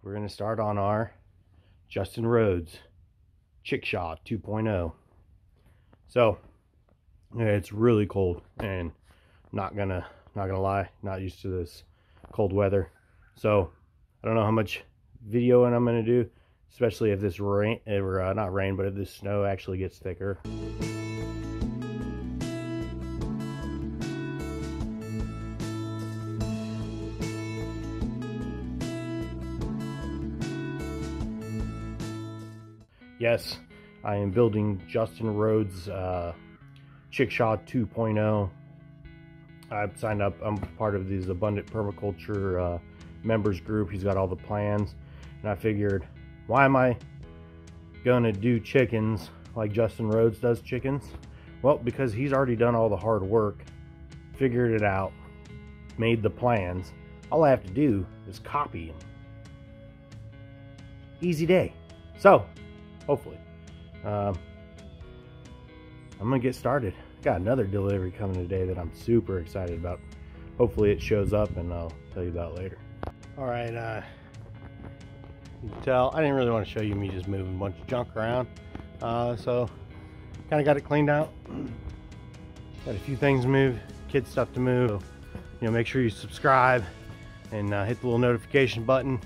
we're going to start on our Justin Rhodes Chickshaw 2.0. So it's really cold, and not gonna lie, not used to this cold weather. So I don't know how much videoing I'm gonna do, especially if this rain, or not rain, but if this snow actually gets thicker. Yes, I am building Justin Rhodes Chickshaw 2.0. I've signed up. I'm part of this Abundant Permaculture members group. He's got all the plans, and I figured, why am I gonna do chickens like Justin Rhodes does chickens? Well, because he's already done all the hard work, figured it out, made the plans. All I have to do is copy him. Easy day. So hopefully I'm gonna get started. Got another delivery coming today that I'm super excited about. Hopefully it shows up, and I'll tell you about it later. All right, you can tell I didn't really want to show you me just moving a bunch of junk around, so kind of got it cleaned out. Got a few things to move, kid stuff to move. So, you know, make sure you subscribe and hit the little notification button.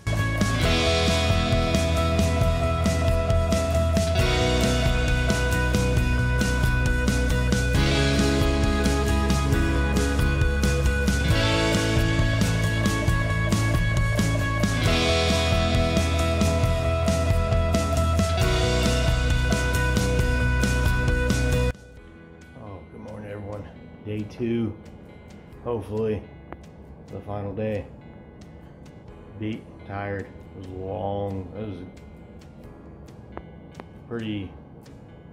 Day 2, hopefully the final day. Beat, tired. It was long. It was pretty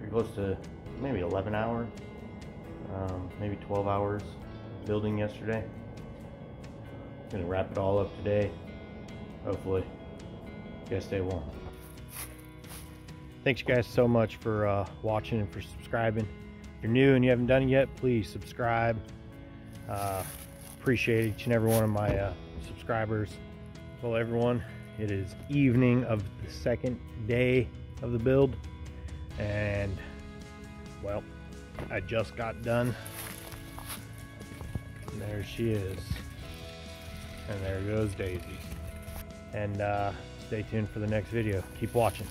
close to maybe 11 hours, maybe 12 hours building yesterday. Gonna wrap it all up today. Hopefully, you guys stay warm. Thanks you guys so much for watching and for subscribing. If you're new and you haven't done it yet, please subscribe. Appreciate each and every one of my subscribers. Well, everyone, it is evening of the second day of the build, and well, I just got done. And there she is, and there goes Daisy. And stay tuned for the next video. Keep watching.